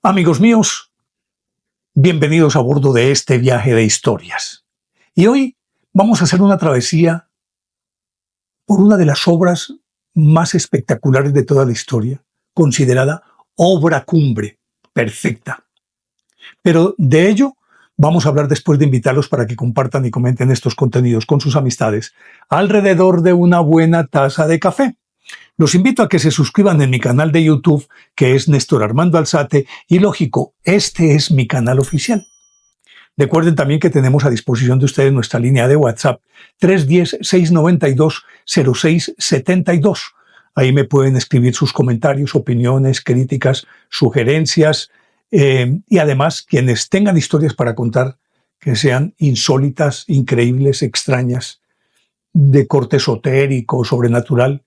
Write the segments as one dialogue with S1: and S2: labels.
S1: Amigos míos, bienvenidos a bordo de este viaje de historias. Y hoy vamos a hacer una travesía por una de las obras más espectaculares de toda la historia, considerada obra cumbre, perfecta. Pero de ello vamos a hablar después de invitarlos para que compartan y comenten estos contenidos con sus amistades alrededor de una buena taza de café. Los invito a que se suscriban en mi canal de YouTube, que es Néstor Armando Alzate, y lógico, este es mi canal oficial. Recuerden también que tenemos a disposición de ustedes nuestra línea de WhatsApp 310-692-0672. Ahí me pueden escribir sus comentarios, opiniones, críticas, sugerencias y además quienes tengan historias para contar que sean insólitas, increíbles, extrañas, de corte esotérico, sobrenatural.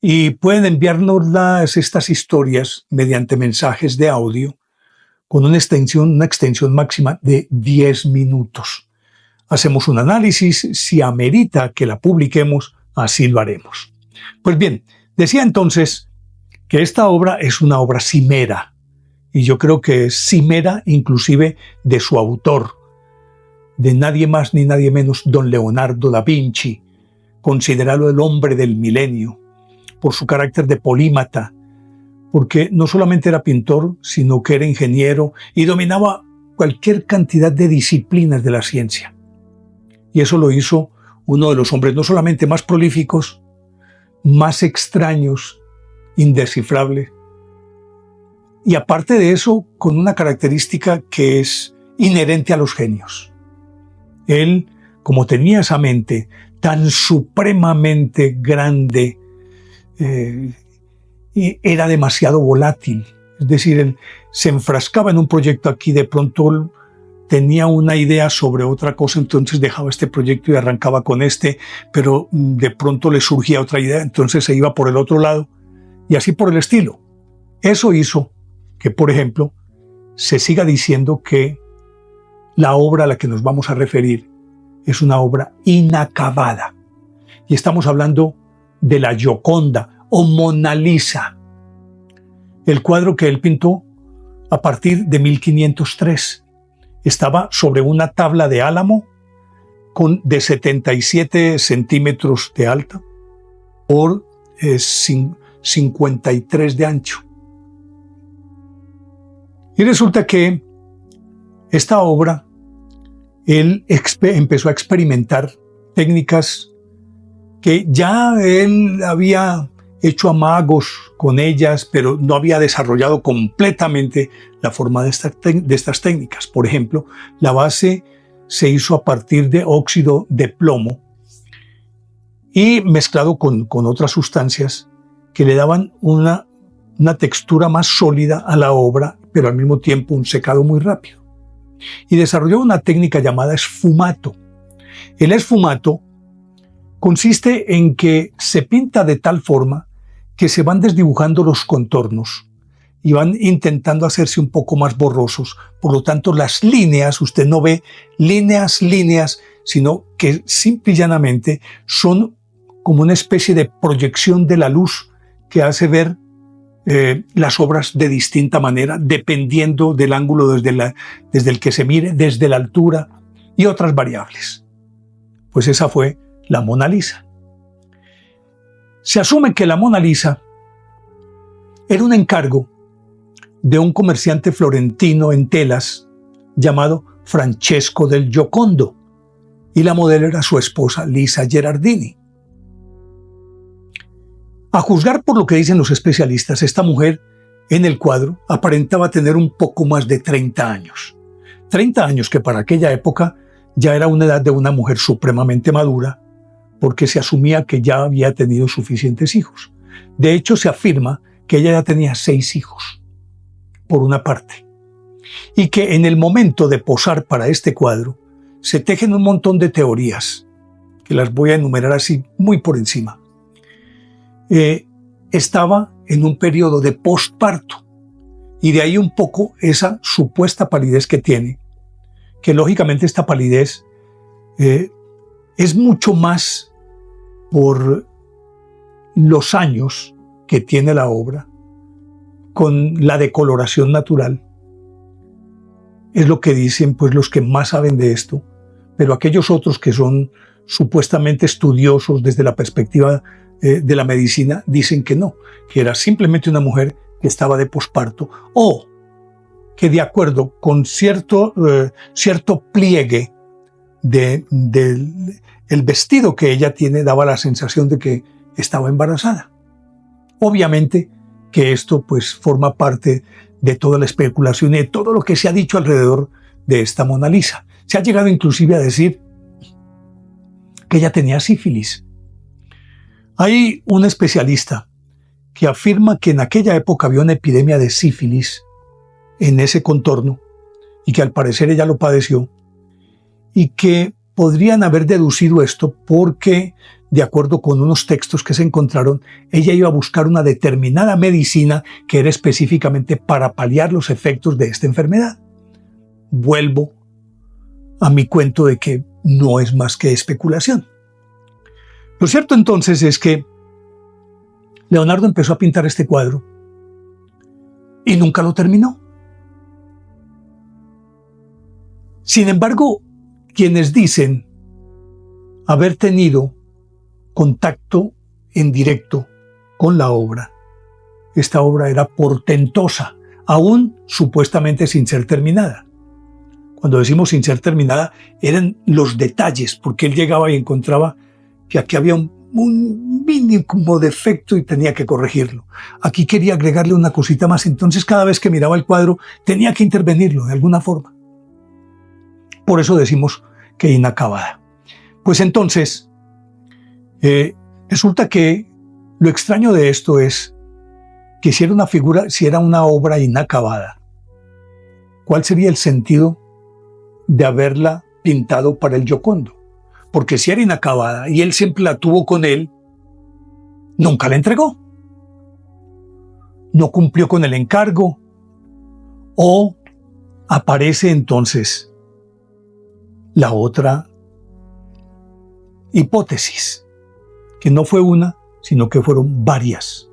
S1: Y pueden enviarnos estas historias mediante mensajes de audio con una extensión máxima de 10 minutos. Hacemos un análisis, si amerita que la publiquemos, así lo haremos. Pues bien, decía entonces que esta obra es una obra cimera, y yo creo que es cimera inclusive de su autor, de nadie más ni nadie menos, don Leonardo da Vinci, considerado el hombre del milenio, por su carácter de polímata, porque no solamente era pintor, sino que era ingeniero y dominaba cualquier cantidad de disciplinas de la ciencia. Y eso lo hizo uno de los hombres no solamente más prolíficos, más extraños, indescifrables, y aparte de eso, con una característica que es inherente a los genios. Él, como tenía esa mente tan supremamente grande, era demasiado volátil. Es decir, él se enfrascaba en un proyecto aquí, de pronto tenía una idea sobre otra cosa, entonces dejaba este proyecto y arrancaba con este, pero de pronto le surgía otra idea, entonces se iba por el otro lado, y así por el estilo. Eso hizo que, por ejemplo, se siga diciendo que la obra a la que nos vamos a referir es una obra inacabada. Y estamos hablando de la Gioconda o Mona Lisa, el cuadro que él pintó a partir de 1503. Estaba sobre una tabla de álamo de 77 centímetros de alta por 53 de ancho. Y resulta que esta obra, él empezó a experimentar técnicas que ya él había hecho amagos con ellas, pero no había desarrollado completamente la forma de estas técnicas. Por ejemplo, la base se hizo a partir de óxido de plomo y mezclado con otras sustancias que le daban una textura más sólida a la obra, pero al mismo tiempo un secado muy rápido. Y desarrolló una técnica llamada esfumato. El esfumato consiste en que se pinta de tal forma que se van desdibujando los contornos y van intentando hacerse un poco más borrosos. Por lo tanto, las líneas, usted no ve líneas, sino que simple y llanamente son como una especie de proyección de la luz que hace ver las obras de distinta manera, dependiendo del ángulo desde el que se mire, desde la altura y otras variables. Pues esa fue la Mona Lisa. Se asume que la Mona Lisa era un encargo de un comerciante florentino en telas llamado Francesco del Giocondo, y la modelo era su esposa Lisa Gherardini. A juzgar por lo que dicen los especialistas, esta mujer en el cuadro aparentaba tener un poco más de 30 años. 30 años que para aquella época ya era una edad de una mujer supremamente madura, porque se asumía que ya había tenido suficientes hijos. De hecho, se afirma que ella ya tenía 6 hijos, por una parte, y que en el momento de posar para este cuadro se tejen un montón de teorías, que las voy a enumerar así muy por encima. Estaba en un periodo de posparto, y de ahí un poco esa supuesta palidez que tiene, que lógicamente esta palidez es mucho más por los años que tiene la obra, con la decoloración natural, es lo que dicen pues los que más saben de esto, pero aquellos otros que son supuestamente estudiosos desde la perspectiva de la medicina dicen que no, que era simplemente una mujer que estaba de posparto o que de acuerdo con cierto pliegue el vestido que ella tiene daba la sensación de que estaba embarazada. Obviamente que esto pues forma parte de toda la especulación y de todo lo que se ha dicho alrededor de esta Mona Lisa. Se ha llegado inclusive a decir que ella tenía sífilis. Hay un especialista que afirma que en aquella época había una epidemia de sífilis en ese contorno y que al parecer ella lo padeció y que podrían haber deducido esto porque, de acuerdo con unos textos que se encontraron, ella iba a buscar una determinada medicina que era específicamente para paliar los efectos de esta enfermedad. Vuelvo a mi cuento de que no es más que especulación. Lo cierto entonces es que Leonardo empezó a pintar este cuadro y nunca lo terminó. Sin embargo, quienes dicen haber tenido contacto en directo con la obra, esta obra era portentosa, aún supuestamente sin ser terminada. Cuando decimos sin ser terminada, eran los detalles, porque él llegaba y encontraba que aquí había un mínimo defecto y tenía que corregirlo. Aquí quería agregarle una cosita más, entonces cada vez que miraba el cuadro tenía que intervenirlo de alguna forma. Por eso decimos que inacabada. Pues entonces, resulta que lo extraño de esto es que si era una figura, si era una obra inacabada, ¿cuál sería el sentido de haberla pintado para el Giocondo? Porque si era inacabada y él siempre la tuvo con él, nunca la entregó. No cumplió con el encargo. O aparece entonces la otra hipótesis, que no fue una, sino que fueron varias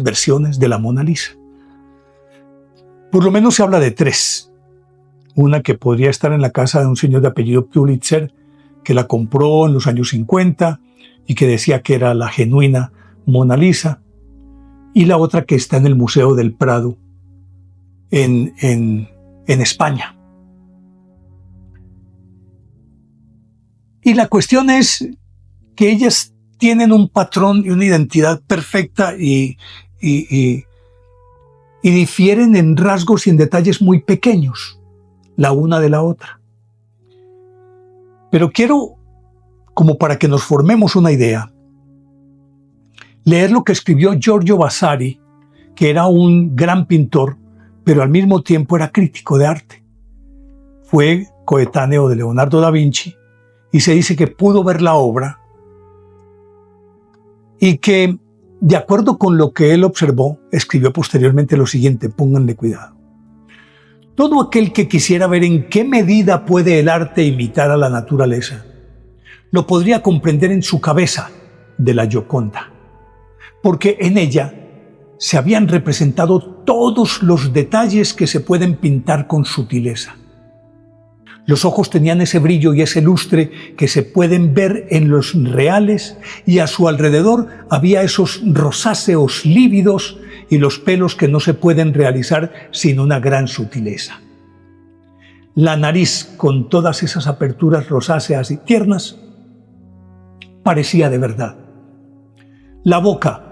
S1: versiones de la Mona Lisa. Por lo menos se habla de tres. Una que podría estar en la casa de un señor de apellido Pulitzer, que la compró en los años 50 y que decía que era la genuina Mona Lisa. Y la otra que está en el Museo del Prado en España. Y la cuestión es que ellas tienen un patrón y una identidad perfecta y difieren en rasgos y en detalles muy pequeños, la una de la otra. Pero quiero, como para que nos formemos una idea, leer lo que escribió Giorgio Vasari, que era un gran pintor, pero al mismo tiempo era crítico de arte. Fue coetáneo de Leonardo da Vinci y se dice que pudo ver la obra y que, de acuerdo con lo que él observó, escribió posteriormente lo siguiente, pónganle cuidado. Todo aquel que quisiera ver en qué medida puede el arte imitar a la naturaleza, lo podría comprender en su cabeza de la Gioconda, porque en ella se habían representado todos los detalles que se pueden pintar con sutileza. Los ojos tenían ese brillo y ese lustre que se pueden ver en los reales, y a su alrededor había esos rosáceos lívidos y los pelos que no se pueden realizar sin una gran sutileza. La nariz, con todas esas aperturas rosáceas y tiernas, parecía de verdad. La boca,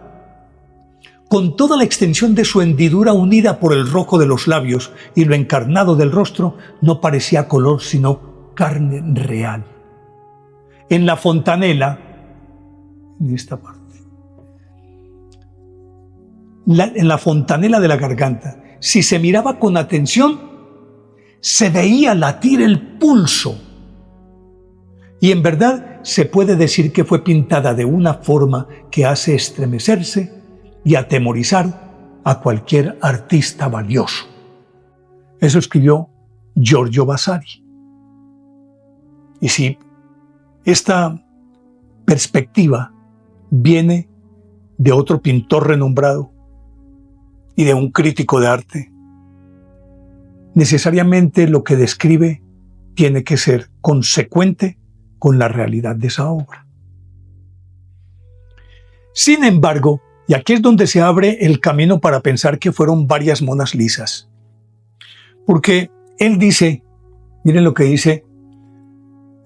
S1: con toda la extensión de su hendidura unida por el rojo de los labios y lo encarnado del rostro, no parecía color sino carne real. En la fontanela, en esta parte, en la fontanela de la garganta, si se miraba con atención, se veía latir el pulso. Y en verdad se puede decir que fue pintada de una forma que hace estremecerse y atemorizar a cualquier artista valioso. Eso escribió Giorgio Vasari. Y si esta perspectiva viene de otro pintor renombrado y de un crítico de arte, necesariamente lo que describe tiene que ser consecuente con la realidad de esa obra. Sin embargo, y aquí es donde se abre el camino para pensar que fueron varias monas lisas. Porque él dice, miren lo que dice,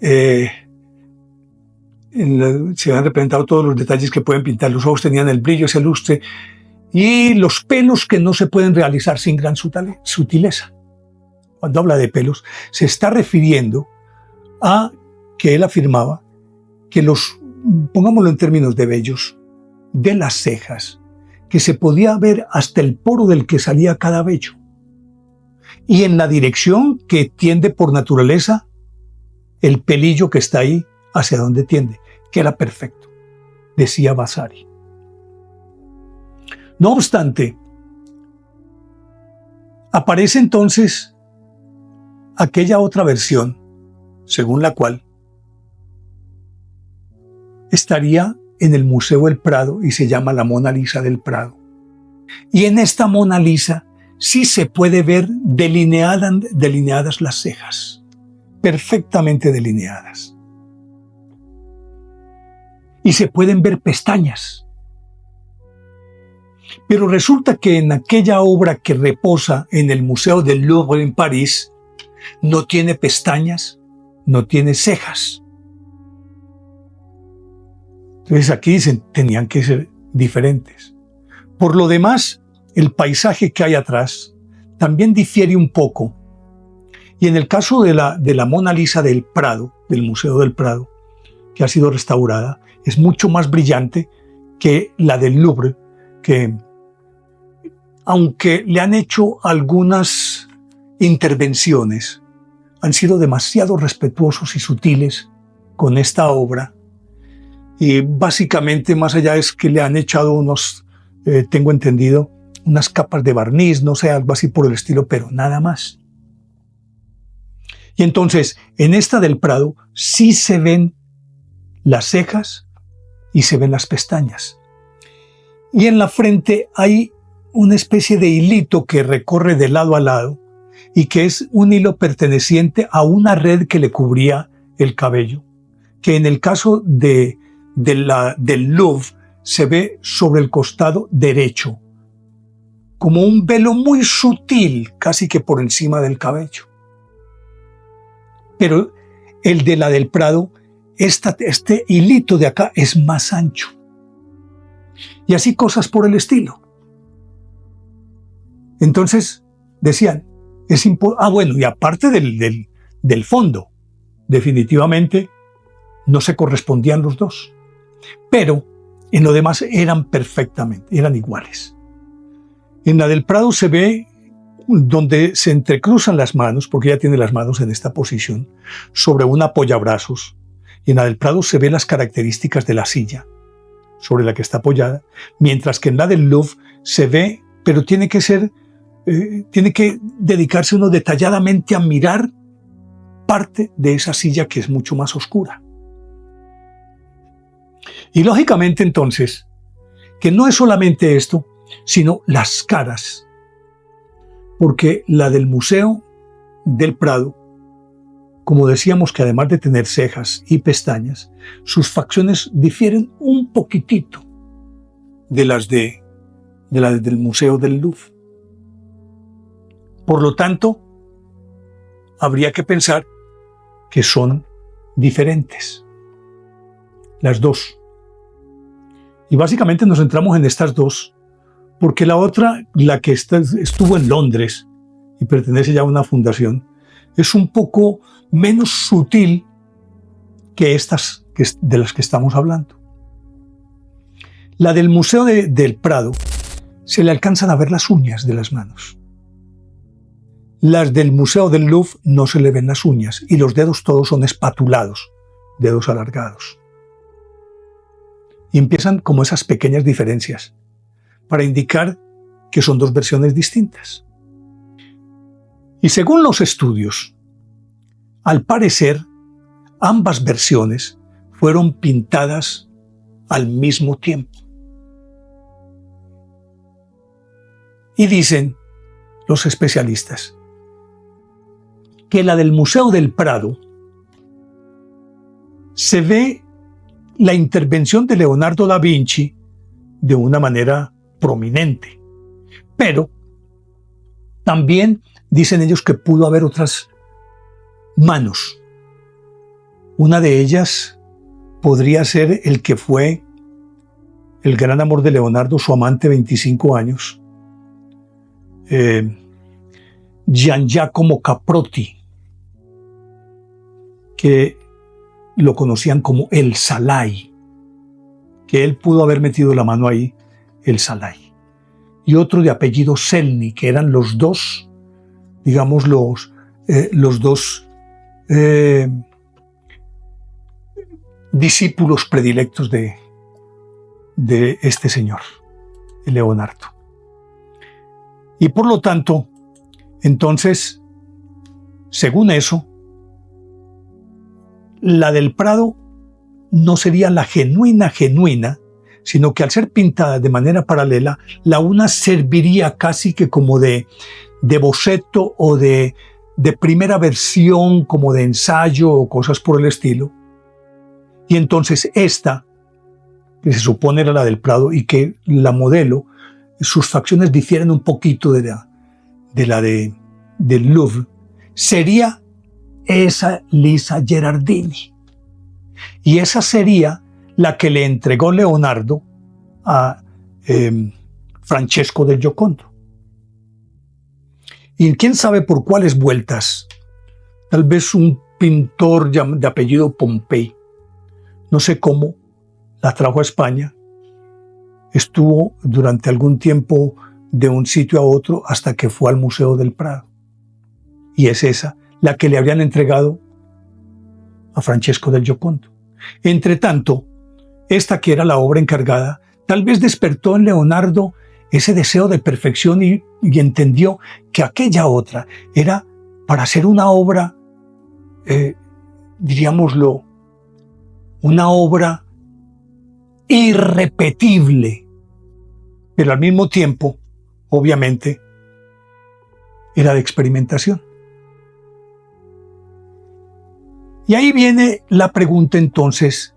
S1: se han representado todos los detalles que pueden pintar. Los ojos tenían el brillo, ese lustre, y los pelos que no se pueden realizar sin gran sutileza. Cuando habla de pelos, se está refiriendo a que él afirmaba que pongámoslo en términos de vellos, de las cejas, que se podía ver hasta el poro del que salía cada vello. Y en la dirección que tiende por naturaleza, el pelillo que está ahí, hacia donde tiende, que era perfecto, decía Vasari. No obstante, aparece entonces aquella otra versión, según la cual estaría en el Museo del Prado y se llama la Mona Lisa del Prado. Y en esta Mona Lisa sí se puede ver delineadas las cejas, perfectamente delineadas. Y se pueden ver pestañas. Pero resulta que en aquella obra que reposa en el Museo del Louvre en París, no tiene pestañas, no tiene cejas. Entonces aquí dicen, tenían que ser diferentes. Por lo demás, el paisaje que hay atrás también difiere un poco. Y en el caso de la Mona Lisa del Prado, del Museo del Prado, que ha sido restaurada, es mucho más brillante que la del Louvre, que aunque le han hecho algunas intervenciones, han sido demasiado respetuosos y sutiles con esta obra. Y básicamente, más allá es que le han echado tengo entendido, unas capas de barniz, no sé, algo así por el estilo, pero nada más. Y entonces, en esta del Prado, sí se ven las cejas y se ven las pestañas. Y en la frente hay una especie de hilito que recorre de lado a lado y que es un hilo perteneciente a una red que le cubría el cabello, que en el caso del Louvre se ve sobre el costado derecho, como un velo muy sutil, casi que por encima del cabello. Pero el de la del Prado, este hilito de acá es más ancho. Y así cosas por el estilo. Entonces, decían, bueno, y aparte del fondo, definitivamente no se correspondían los dos. Pero en lo demás eran iguales. En la del Prado se ve donde se entrecruzan las manos, porque ella tiene las manos en esta posición, sobre un apoyabrazos. Y en la del Prado se ve las características de la silla sobre la que está apoyada, mientras que en la del Louvre se ve, pero tiene que dedicarse uno detalladamente a mirar parte de esa silla que es mucho más oscura. Y lógicamente entonces, que no es solamente esto, sino las caras, porque la del Museo del Prado, como decíamos que además de tener cejas y pestañas, sus facciones difieren un poquitito de las del Museo del Louvre. Por lo tanto, habría que pensar que son diferentes, las dos. Y básicamente nos centramos en estas dos, porque la otra, la que estuvo en Londres y pertenece ya a una fundación, es un poco menos sutil que estas de las que estamos hablando. La del Museo del Prado se le alcanzan a ver las uñas de las manos. Las del Museo del Louvre no se le ven las uñas y los dedos todos son espatulados, dedos alargados. Y empiezan como esas pequeñas diferencias para indicar que son dos versiones distintas. Y según los estudios, al parecer, ambas versiones fueron pintadas al mismo tiempo. Y dicen los especialistas que la del Museo del Prado se ve la intervención de Leonardo da Vinci de una manera prominente. Pero también dicen ellos que pudo haber otras manos. Una de ellas podría ser el que fue el gran amor de Leonardo, su amante, 25 años, Gian Giacomo Caprotti, que lo conocían como el Salai, que él pudo haber metido la mano ahí, el Salai. Y otro de apellido Celni, que eran los dos, digamos, los dos discípulos predilectos de este señor, Leonardo. Y por lo tanto, entonces, según eso, la del Prado no sería la genuina, sino que al ser pintada de manera paralela, la una serviría casi que como de boceto o de primera versión, como de ensayo o cosas por el estilo. Y entonces esta, que se supone era la del Prado y que la modelo, sus facciones difieren un poquito del Louvre, sería esa Lisa Gherardini. Y esa sería la que le entregó Leonardo a Francesco del Giocondo. Y quién sabe por cuáles vueltas, tal vez un pintor de apellido Pompey, no sé cómo, la trajo a España, estuvo durante algún tiempo de un sitio a otro hasta que fue al Museo del Prado. Y es esa la que le habrían entregado a Francesco del Giocondo. Entre tanto, esta que era la obra encargada, tal vez despertó en Leonardo ese deseo de perfección y entendió que aquella otra era para hacer una obra, diríamoslo, una obra irrepetible, pero al mismo tiempo, obviamente, era de experimentación. Y ahí viene la pregunta entonces,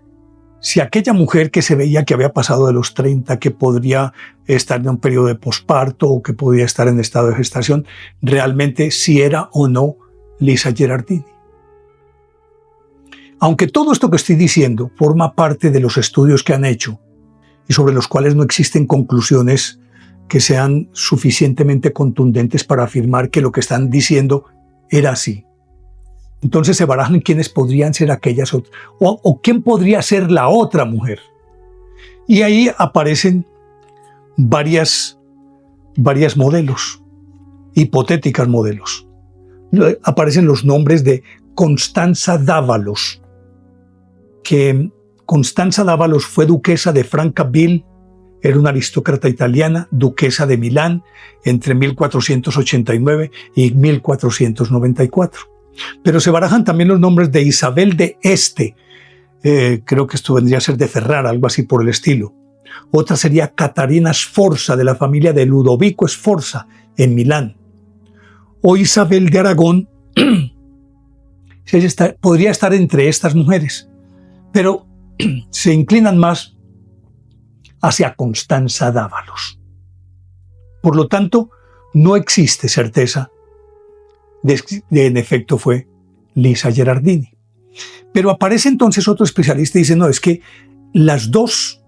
S1: si aquella mujer que se veía que había pasado de los 30, que podría estar en un periodo de posparto o que podía estar en estado de gestación, realmente si era o no Lisa Gherardini. Aunque todo esto que estoy diciendo forma parte de los estudios que han hecho y sobre los cuales no existen conclusiones que sean suficientemente contundentes para afirmar que lo que están diciendo era así. Entonces se barajan quiénes podrían ser aquellas otras, o quién podría ser la otra mujer. Y ahí aparecen varias modelos, hipotéticas modelos. Aparecen los nombres de Constanza d'Avalos, que Constanza d'Avalos fue duquesa de Francaville, era una aristócrata italiana, duquesa de Milán, entre 1489 y 1494. Pero se barajan también los nombres de Isabel de Este, creo que esto vendría a ser de Ferrara, algo así por el estilo. Otra sería Catarina Sforza, de la familia de Ludovico Sforza, en Milán. O Isabel de Aragón, podría estar entre estas mujeres, pero se inclinan más hacia Constanza d'Avalos. Por lo tanto, no existe certeza de en efecto fue Lisa Gherardini. Pero aparece entonces otro especialista y dice, no, es que las dos,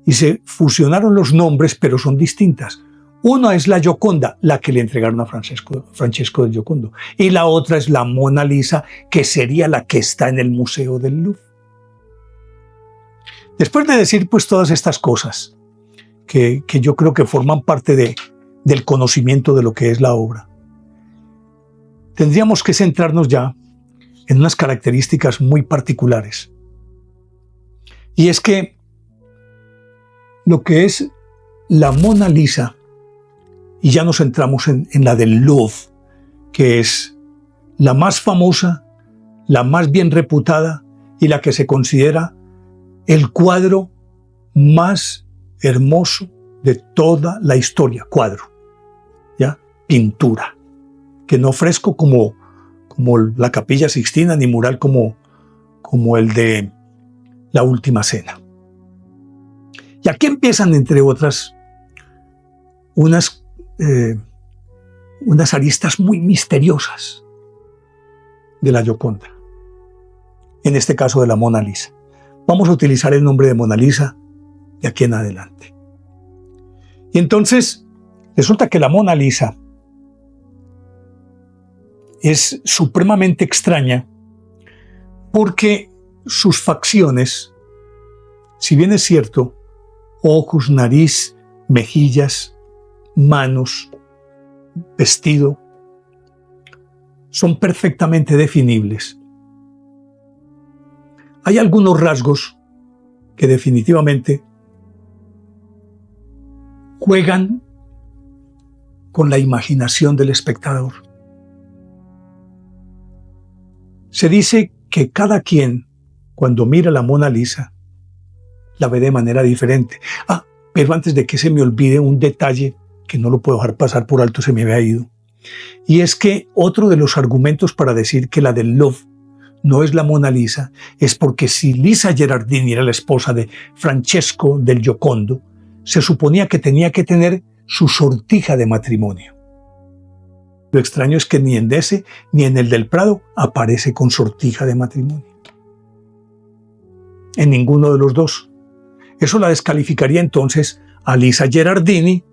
S1: y se fusionaron los nombres, pero son distintas. Una es la Gioconda, la que le entregaron a Francesco del Giocondo, y la otra es la Mona Lisa, que sería la que está en el Museo del Louvre. Después de decir pues todas estas cosas, que yo creo que forman parte del conocimiento de lo que es la obra, tendríamos que centrarnos ya en unas características muy particulares. Y es que lo que es la Mona Lisa, y ya nos centramos en la del Louvre, que es la más famosa, la más bien reputada y la que se considera el cuadro más hermoso de toda la historia. Cuadro, ¿ya? Pintura, que no fresco como como la Capilla Sixtina, ni mural como el de la Última Cena. Y aquí empiezan, entre otras, unas aristas muy misteriosas de la Gioconda, en este caso de la Mona Lisa. Vamos a utilizar el nombre de Mona Lisa de aquí en adelante. Y entonces resulta que la Mona Lisa es supremamente extraña porque sus facciones, si bien es cierto, ojos, nariz, mejillas, manos, vestido, son perfectamente definibles. Hay algunos rasgos que definitivamente juegan con la imaginación del espectador. Se dice que cada quien, cuando mira la Mona Lisa, la ve de manera diferente. Pero antes de que se me olvide un detalle que no lo puedo dejar pasar por alto, se me había ido. Y es que otro de los argumentos para decir que la del Louvre no es la Mona Lisa es porque si Lisa Gherardini era la esposa de Francesco del Giocondo, se suponía que tenía que tener su sortija de matrimonio. Lo extraño es que ni en ese ni en el del Prado aparece con sortija de matrimonio. En ninguno de los dos. Eso la descalificaría entonces a Lisa Gherardini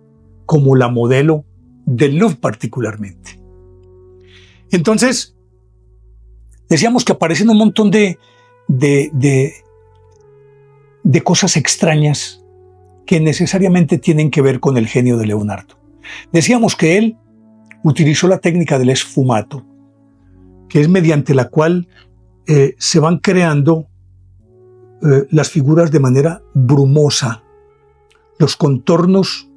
S1: como la modelo del Louvre particularmente. Entonces, decíamos que aparecen un montón de cosas extrañas que necesariamente tienen que ver con el genio de Leonardo. Decíamos que él utilizó la técnica del sfumato, que es mediante la cual se van creando las figuras de manera brumosa. Los contornos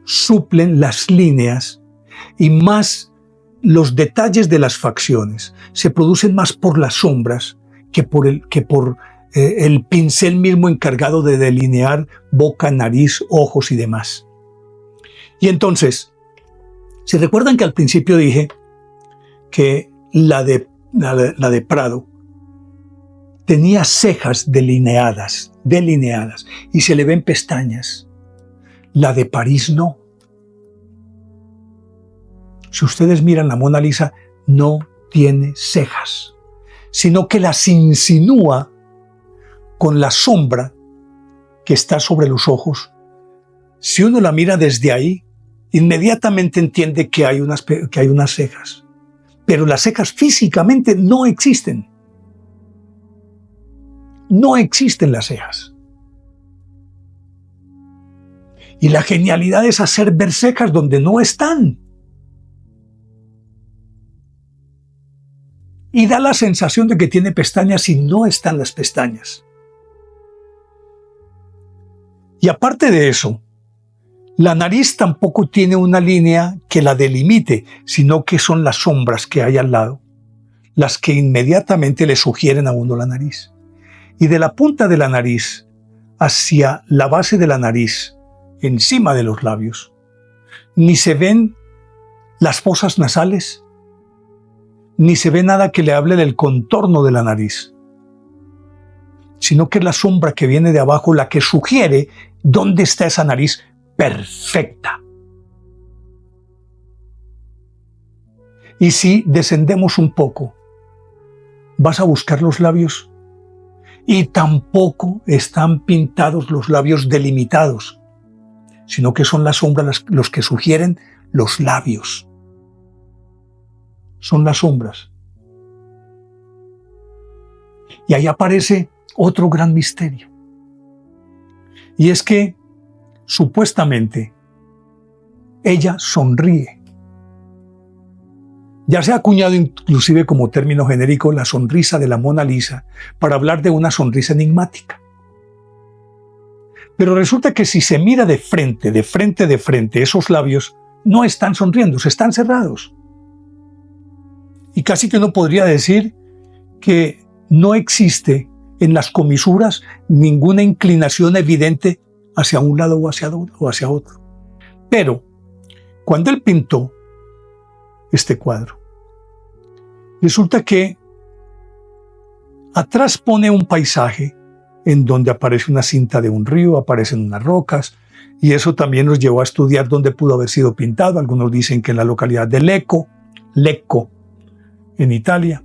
S1: suplen las líneas y más los detalles de las facciones se producen más por las sombras que por el pincel mismo encargado de delinear boca, nariz, ojos y demás. Y entonces, ¿se recuerdan que al principio dije que la de Prado tenía cejas delineadas, y se le ven pestañas? La de París no. Si ustedes miran la Mona Lisa, no tiene cejas, sino que las insinúa con la sombra que está sobre los ojos. Si uno la mira desde ahí, inmediatamente entiende que hay unas cejas, pero las cejas físicamente no existen. No existen las cejas. Y la genialidad es hacer ver cejas donde no están. Y da la sensación de que tiene pestañas y no están las pestañas. Y aparte de eso, la nariz tampoco tiene una línea que la delimite, sino que son las sombras que hay al lado, las que inmediatamente le sugieren a uno la nariz. Y de la punta de la nariz hacia la base de la nariz, encima de los labios, ni se ven las fosas nasales, ni se ve nada que le hable del contorno de la nariz, sino que es la sombra que viene de abajo la que sugiere dónde está esa nariz perfecta. Y si descendemos un poco, vas a buscar los labios y tampoco están pintados los labios delimitados, sino que son las sombras los que sugieren los labios. Son las sombras. Y ahí aparece otro gran misterio. Y es que, supuestamente, ella sonríe. Ya se ha acuñado inclusive como término genérico la sonrisa de la Mona Lisa para hablar de una sonrisa enigmática. Pero resulta que si se mira de frente, esos labios no están sonriendo, están cerrados. Y casi que uno podría decir que no existe en las comisuras ninguna inclinación evidente hacia un lado o hacia otro. Pero cuando él pintó este cuadro, Resulta que atrás pone un paisaje en donde aparece una cinta de un río, aparecen unas rocas, y eso también nos llevó a estudiar dónde pudo haber sido pintado. Algunos dicen que en la localidad de Lecco, en Italia.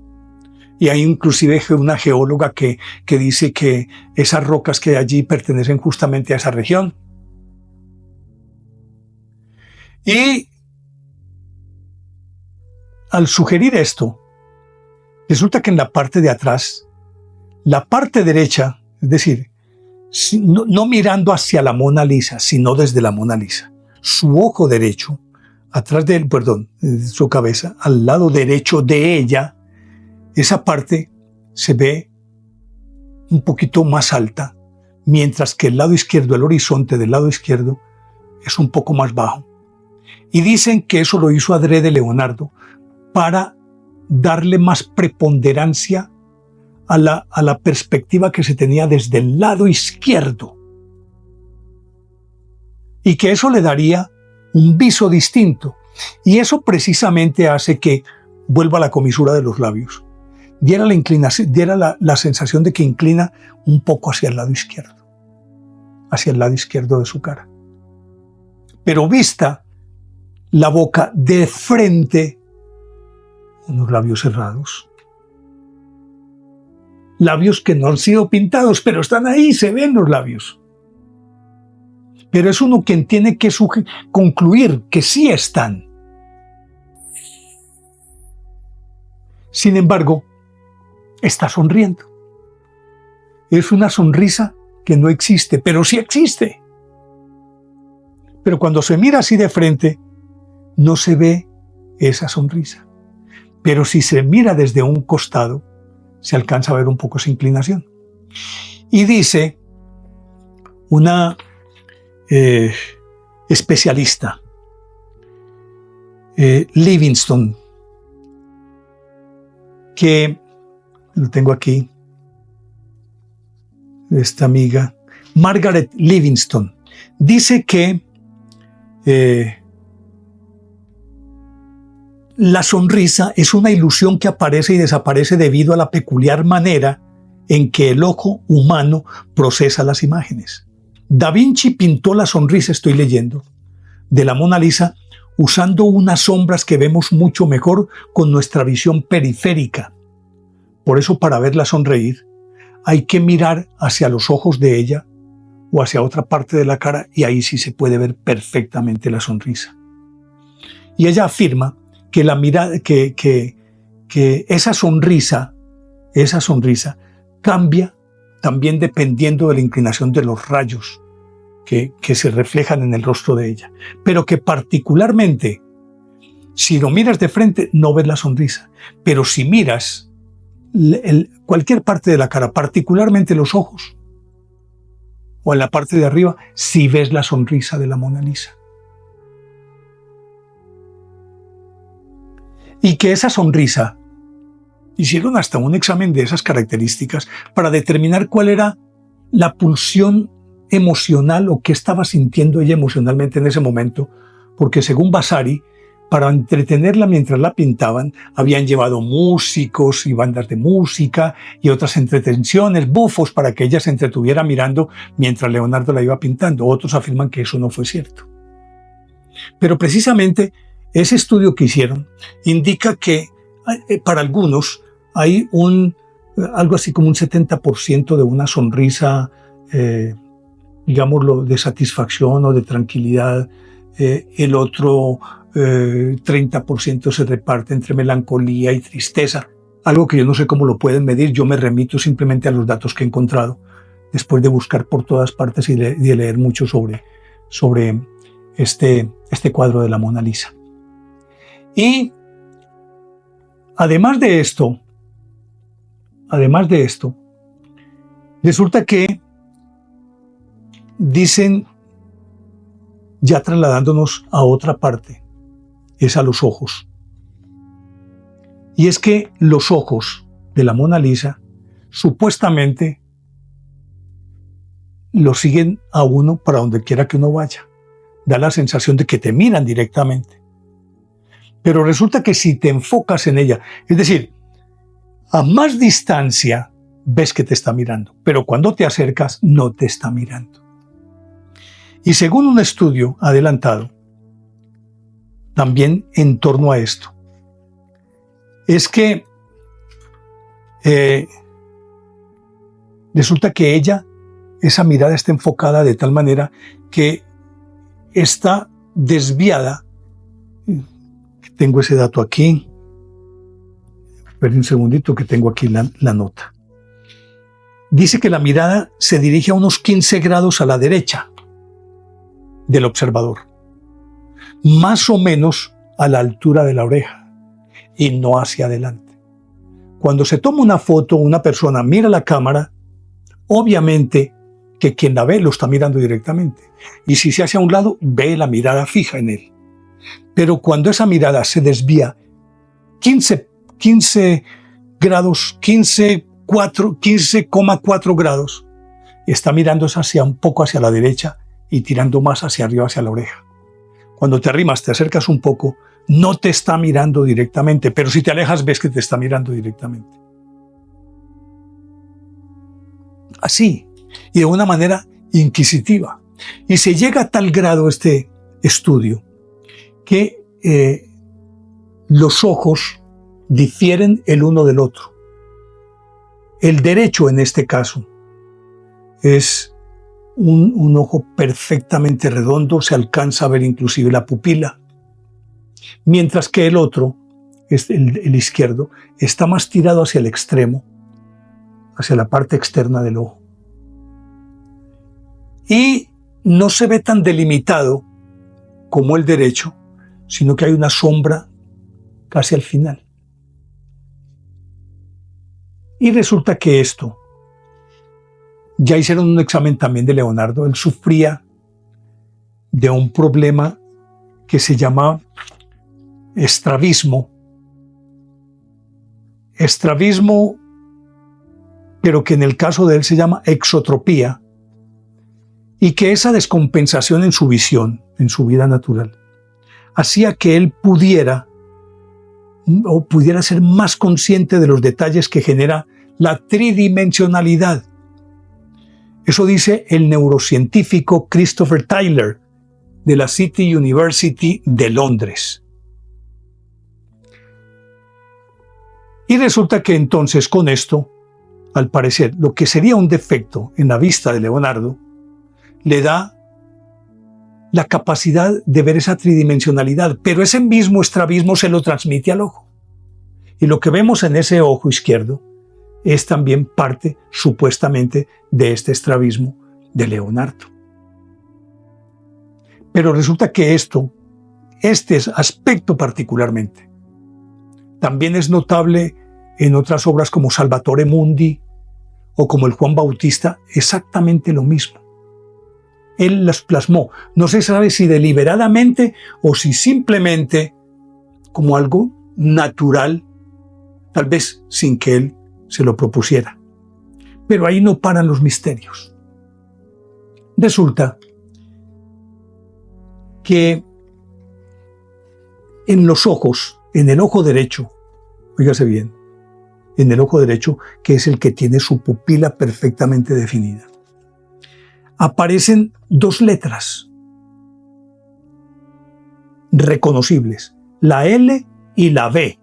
S1: Y hay inclusive una geóloga que dice que esas rocas que hay allí pertenecen justamente a esa región. Y al sugerir esto, resulta que en la parte de atrás, la parte derecha, es decir, no mirando hacia la Mona Lisa, sino desde la Mona Lisa, su ojo derecho, atrás de su cabeza, al lado derecho de ella, esa parte se ve un poquito más alta, mientras que el lado izquierdo, el horizonte del lado izquierdo, es un poco más bajo. Y dicen que eso lo hizo adrede Leonardo para darle más preponderancia a la perspectiva que se tenía desde el lado izquierdo. Y que eso le daría un viso distinto. Y eso precisamente hace que vuelva a la comisura de los labios. Diera la inclinación, diera la sensación de que inclina un poco hacia el lado izquierdo de su cara. Pero vista la boca de frente, unos labios cerrados. Labios que no han sido pintados, pero están ahí, se ven los labios. Pero es uno quien tiene que concluir que sí están. Sin embargo, está sonriendo. Es una sonrisa que no existe, pero sí existe. Pero cuando se mira así de frente, no se ve esa sonrisa. Pero si se mira desde un costado, se alcanza a ver un poco esa inclinación. Y dice una especialista, Livingstone, que lo tengo aquí, esta amiga, Margaret Livingstone, dice que la sonrisa es una ilusión que aparece y desaparece debido a la peculiar manera en que el ojo humano procesa las imágenes. Da Vinci pintó la sonrisa, estoy leyendo, de la Mona Lisa usando unas sombras que vemos mucho mejor con nuestra visión periférica. Por eso, para verla sonreír, hay que mirar hacia los ojos de ella o hacia otra parte de la cara, y ahí sí se puede ver perfectamente la sonrisa. Y ella afirma que la mirada, que esa sonrisa cambia también dependiendo de la inclinación de los rayos que se reflejan en el rostro de ella. Pero que particularmente, si lo miras de frente, no ves la sonrisa. Pero si miras cualquier parte de la cara, particularmente los ojos, o en la parte de arriba, sí ves la sonrisa de la Mona Lisa. Y que esa sonrisa, hicieron hasta un examen de esas características para determinar cuál era la pulsión emocional o qué estaba sintiendo ella emocionalmente en ese momento, porque según Vasari, para entretenerla mientras la pintaban, habían llevado músicos y bandas de música y otras entretenciones, bufos, para que ella se entretuviera mirando mientras Leonardo la iba pintando. Otros afirman que eso no fue cierto. Pero precisamente ese estudio que hicieron indica que para algunos hay algo así como un 70% de una sonrisa, digámoslo, de satisfacción o de tranquilidad. El otro 30% se reparte entre melancolía y tristeza, algo que yo no sé cómo lo pueden medir. Yo me remito simplemente a los datos que he encontrado después de buscar por todas partes y de leer mucho sobre este cuadro de la Mona Lisa. Y además de esto, resulta que dicen, ya trasladándonos a otra parte, es a los ojos. Y es que los ojos de la Mona Lisa supuestamente lo siguen a uno para donde quiera que uno vaya. Da la sensación de que te miran directamente. Pero resulta que si te enfocas en ella, es decir, A más distancia ves que te está mirando, pero cuando te acercas no te está mirando. Y según un estudio adelantado, también en torno a esto, es que resulta que esa mirada está enfocada de tal manera que está desviada. Tengo ese dato aquí. Esperen un segundito que tengo aquí la nota. Dice que la mirada se dirige a unos 15 grados a la derecha del observador, más o menos a la altura de la oreja y no hacia adelante. Cuando se toma una foto, una persona mira la cámara, obviamente que quien la ve lo está mirando directamente. Y si se hace a un lado, ve la mirada fija en él. Pero cuando esa mirada se desvía 15 grados, 15,4 grados, está mirando un poco hacia la derecha y tirando más hacia arriba, hacia la oreja. Cuando te arrimas, te acercas un poco, no te está mirando directamente, pero si te alejas ves que te está mirando directamente. Así, y de una manera inquisitiva. Y se llega a tal grado este estudio que los ojos difieren el uno del otro. El derecho, en este caso, es un ojo perfectamente redondo, se alcanza a ver inclusive la pupila, mientras que el otro, el izquierdo, está más tirado hacia el extremo, hacia la parte externa del ojo. Y no se ve tan delimitado como el derecho, sino que hay una sombra casi al final. Y resulta que esto, ya hicieron un examen también de Leonardo. Él sufría de un problema que se llama estrabismo. Estrabismo, pero que en el caso de él se llama exotropía, y que esa descompensación en su visión, en su vida natural, hacía que él pudiera ser más consciente de los detalles que genera la tridimensionalidad. Eso dice el neurocientífico Christopher Tyler de la City University de Londres. Y resulta que entonces con esto, al parecer, lo que sería un defecto en la vista de Leonardo, le da la capacidad de ver esa tridimensionalidad, pero ese mismo estrabismo se lo transmite al ojo. Y lo que vemos en ese ojo izquierdo es también parte, supuestamente, de este estrabismo de Leonardo. Pero resulta que este aspecto particularmente, también es notable en otras obras como Salvatore Mundi o como el Juan Bautista, exactamente lo mismo. Él las plasmó, no se sabe si deliberadamente o si simplemente como algo natural, tal vez sin que él se lo propusiera. Pero ahí no paran los misterios. Resulta que en los ojos, en el ojo derecho, fíjase bien, en el ojo derecho, que es el que tiene su pupila perfectamente definida, aparecen dos letras reconocibles, la L y la B.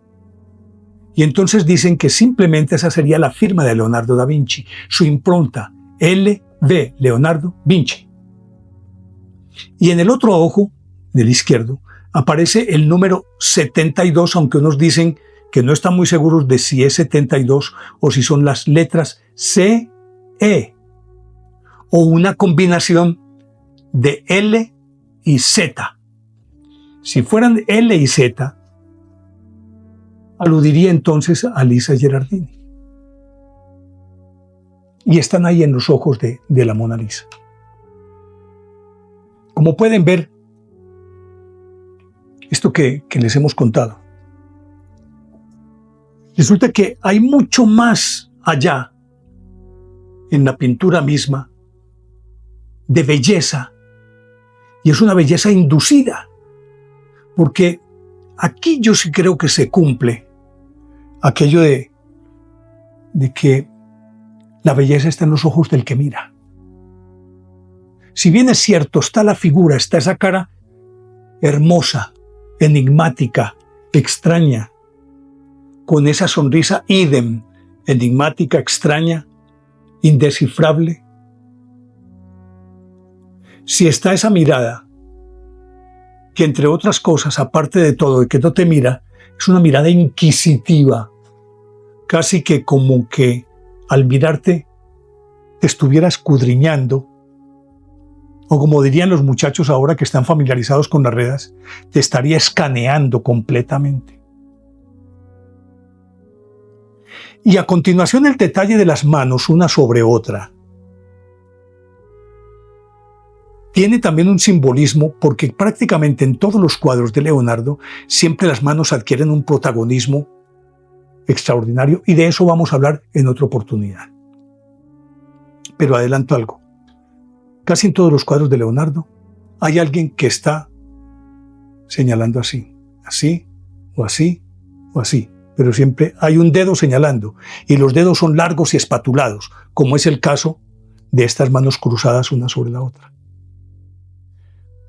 S1: Y entonces dicen que simplemente esa sería la firma de Leonardo da Vinci, su impronta, L.V. Leonardo Vinci. Y en el otro ojo, del izquierdo, aparece el número 72, aunque unos dicen que no están muy seguros de si es 72 o si son las letras C, E, o una combinación de L y Z. Si fueran L y Z, aludiría entonces a Lisa Gherardini. Y están ahí en los ojos de la Mona Lisa. Como pueden ver, esto que les hemos contado, resulta que hay mucho más allá en la pintura misma de belleza, y es una belleza inducida, porque aquí yo sí creo que se cumple aquello de de que la belleza está en los ojos del que mira. Si bien es cierto, está la figura, está esa cara hermosa, enigmática, extraña, con esa sonrisa idem, enigmática, extraña, indescifrable. Si está esa mirada, que entre otras cosas, aparte de todo, y que no te mira, es una mirada inquisitiva, casi que como que al mirarte te estuviera escudriñando, o como dirían los muchachos ahora que están familiarizados con las redes, te estaría escaneando completamente. Y a continuación el detalle de las manos una sobre otra. Tiene también un simbolismo porque prácticamente en todos los cuadros de Leonardo siempre las manos adquieren un protagonismo extraordinario y de eso vamos a hablar en otra oportunidad. Pero adelanto algo. Casi en todos los cuadros de Leonardo hay alguien que está señalando así, así, o así, o así. Pero siempre hay un dedo señalando y los dedos son largos y espatulados, como es el caso de estas manos cruzadas una sobre la otra.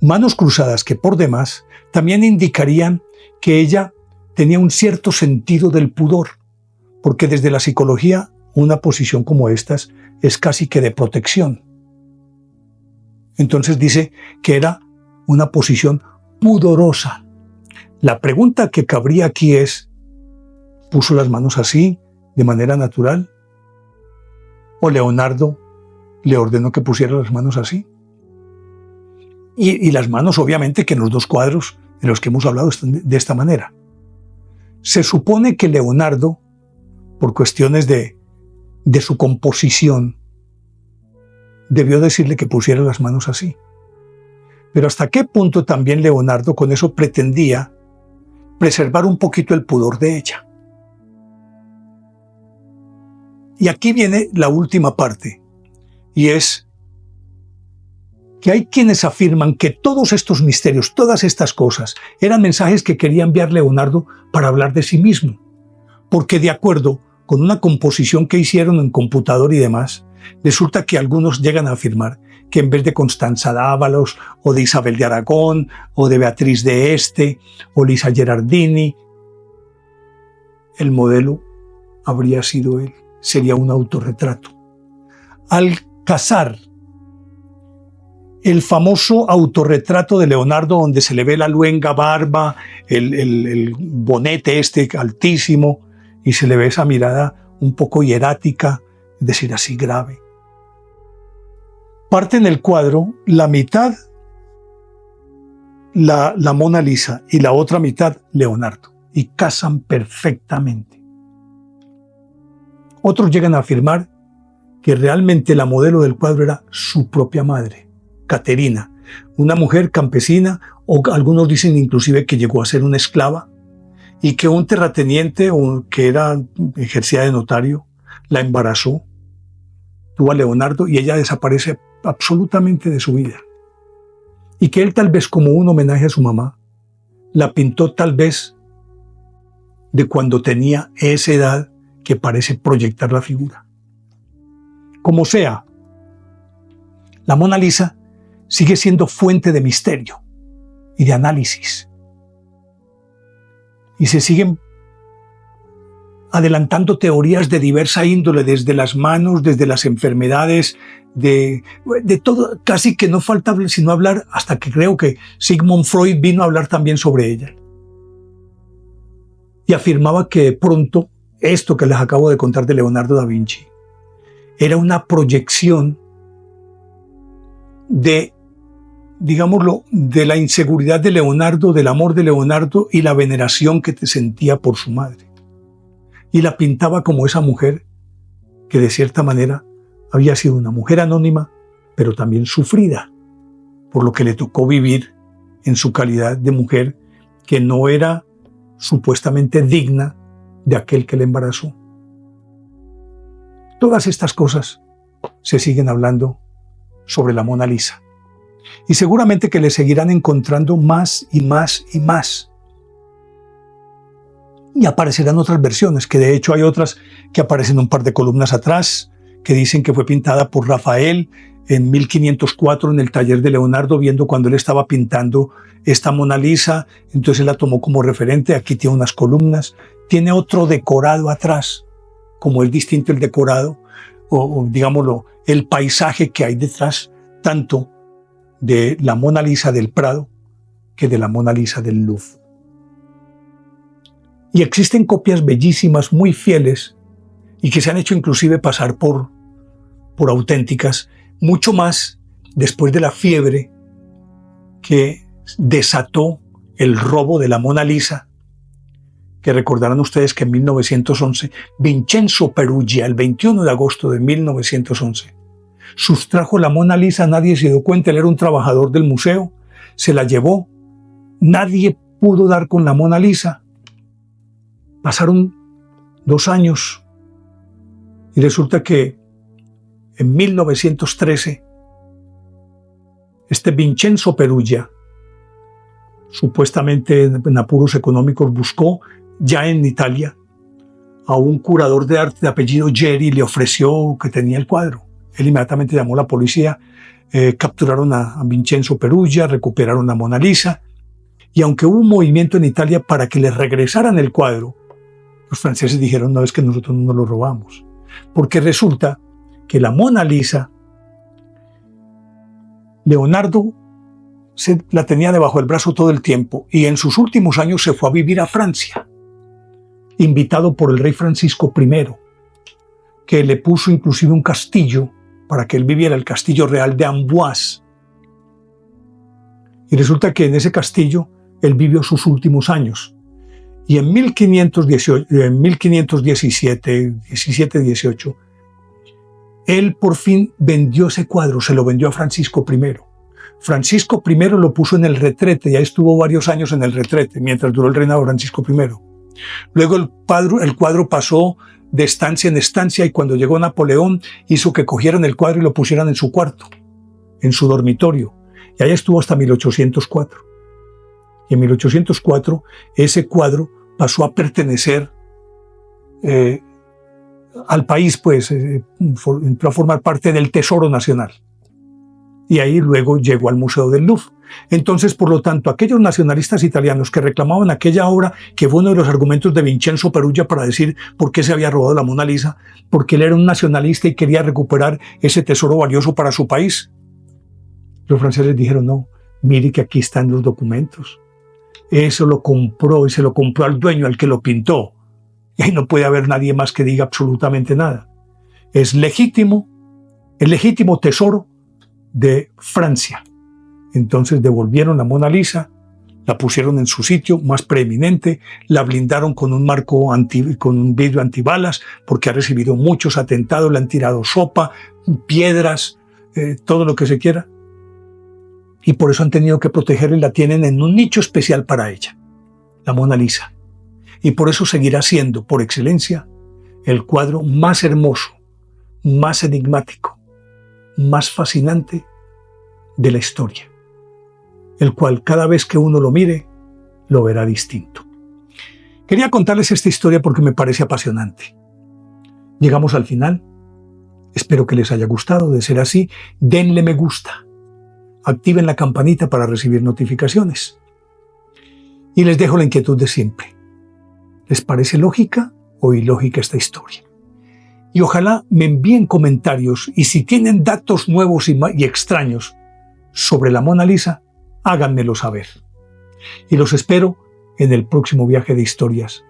S1: Manos cruzadas que por demás también indicarían que ella tenía un cierto sentido del pudor, porque desde la psicología una posición como estas es casi que de protección. Entonces dice que era una posición pudorosa. La pregunta que cabría aquí es, ¿puso las manos así, de manera natural? ¿O Leonardo le ordenó que pusiera las manos así? Y las manos, obviamente, que en los dos cuadros de los que hemos hablado están de esta manera. Se supone que Leonardo, por cuestiones de su composición, debió decirle que pusiera las manos así. Pero ¿hasta qué punto también Leonardo con eso pretendía preservar un poquito el pudor de ella? Y aquí viene la última parte, y es que hay quienes afirman que todos estos misterios, todas estas cosas, eran mensajes que quería enviar Leonardo para hablar de sí mismo, porque de acuerdo con una composición que hicieron en computador y demás, resulta que algunos llegan a afirmar que en vez de Constanza Dávalos, o de Isabel de Aragón, o de Beatriz de Este, o Lisa Gerardini, el modelo habría sido él, sería un autorretrato. Al cazar el famoso autorretrato de Leonardo donde se le ve la luenga barba, el bonete altísimo, y se le ve esa mirada un poco hierática, es decir, así grave. Parte en el cuadro la mitad la Mona Lisa y la otra mitad Leonardo, y casan perfectamente. Otros llegan a afirmar que realmente la modelo del cuadro era su propia madre, Caterina, una mujer campesina, o algunos dicen inclusive que llegó a ser una esclava, y que un terrateniente que ejercía de notario la embarazó, tuvo a Leonardo y ella desaparece absolutamente de su vida. Y que él, tal vez como un homenaje a su mamá, la pintó tal vez de cuando tenía esa edad que parece proyectar la figura. Como sea, la Mona Lisa sigue siendo fuente de misterio y de análisis. Y se siguen adelantando teorías de diversa índole, desde las manos, desde las enfermedades, de todo, casi que no falta sino hablar, hasta que creo que Sigmund Freud vino a hablar también sobre ella. Y afirmaba que de pronto esto que les acabo de contar de Leonardo da Vinci era una proyección de, digámoslo, de la inseguridad de Leonardo, del amor de Leonardo y la veneración que te sentía por su madre. Y la pintaba como esa mujer que de cierta manera había sido una mujer anónima, pero también sufrida, por lo que le tocó vivir en su calidad de mujer que no era supuestamente digna de aquel que le embarazó. Todas estas cosas se siguen hablando sobre la Mona Lisa. Y seguramente que le seguirán encontrando más y más y más. Y aparecerán otras versiones, que de hecho hay otras que aparecen un par de columnas atrás, que dicen que fue pintada por Rafael en 1504 en el taller de Leonardo, viendo cuando él estaba pintando esta Mona Lisa, entonces él la tomó como referente. Aquí tiene unas columnas, tiene otro decorado atrás, como es distinto el decorado, o digámoslo, el paisaje que hay detrás, tanto de la Mona Lisa del Prado que de la Mona Lisa del Louvre. Y existen copias bellísimas, muy fieles, y que se han hecho inclusive pasar por auténticas, mucho más después de la fiebre que desató el robo de la Mona Lisa, que recordarán ustedes que en 1911 Vincenzo Perugia, el 21 de agosto de 1911, sustrajo la Mona Lisa, nadie se dio cuenta, él era un trabajador del museo, se la llevó, nadie pudo dar con la Mona Lisa. Pasaron 2 años y resulta que en 1913 este Vincenzo Perugia, supuestamente en apuros económicos, buscó ya en Italia a un curador de arte de apellido Geri y le ofreció que tenía el cuadro. Él inmediatamente llamó a la policía, capturaron a Vincenzo Perugia, recuperaron la Mona Lisa, y aunque hubo un movimiento en Italia para que le regresaran el cuadro, los franceses dijeron, no, es que nosotros no lo robamos. Porque resulta que la Mona Lisa, Leonardo la tenía debajo del brazo todo el tiempo, y en sus últimos años se fue a vivir a Francia, invitado por el rey Francisco I, que le puso inclusive un castillo para que él viviera, el castillo real de Amboise. Y resulta que en ese castillo él vivió sus últimos años. Y en 1517-18, él por fin vendió ese cuadro, se lo vendió a Francisco I. Francisco I lo puso en el retrete, ya estuvo varios años en el retrete, mientras duró el reinado de Francisco I. Luego el cuadro pasó de estancia en estancia, y cuando llegó Napoleón hizo que cogieran el cuadro y lo pusieran en su cuarto, en su dormitorio. Y ahí estuvo hasta 1804. Y en 1804 ese cuadro pasó a pertenecer al país, pues entró a formar parte del Tesoro Nacional. Y ahí luego llegó al Museo del Louvre. Entonces, por lo tanto, aquellos nacionalistas italianos que reclamaban aquella obra, que fue uno de los argumentos de Vincenzo Perugia para decir por qué se había robado la Mona Lisa, porque él era un nacionalista y quería recuperar ese tesoro valioso para su país. Los franceses dijeron, no, mire que aquí están los documentos. Eso lo compró y se lo compró al dueño, al que lo pintó. Y ahí no puede haber nadie más que diga absolutamente nada. Es legítimo, el legítimo tesoro de Francia. Entonces devolvieron la Mona Lisa, la pusieron en su sitio más preeminente, la blindaron con un marco con un vidrio antibalas, porque ha recibido muchos atentados, le han tirado sopa, piedras, todo lo que se quiera. Y por eso han tenido que protegerla y la tienen en un nicho especial para ella, la Mona Lisa. Y por eso seguirá siendo, por excelencia, el cuadro más hermoso, más enigmático, más fascinante de la historia, el cual cada vez que uno lo mire, lo verá distinto. Quería contarles esta historia porque me parece apasionante. Llegamos al final. Espero que les haya gustado. De ser así, denle me gusta. Activen la campanita para recibir notificaciones. Y les dejo la inquietud de siempre. ¿Les parece lógica o ilógica esta historia? Y ojalá me envíen comentarios, y si tienen datos nuevos y extraños sobre la Mona Lisa, háganmelo saber. Y los espero en el próximo viaje de historias,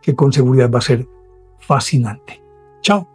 S1: que con seguridad va a ser fascinante. Chao.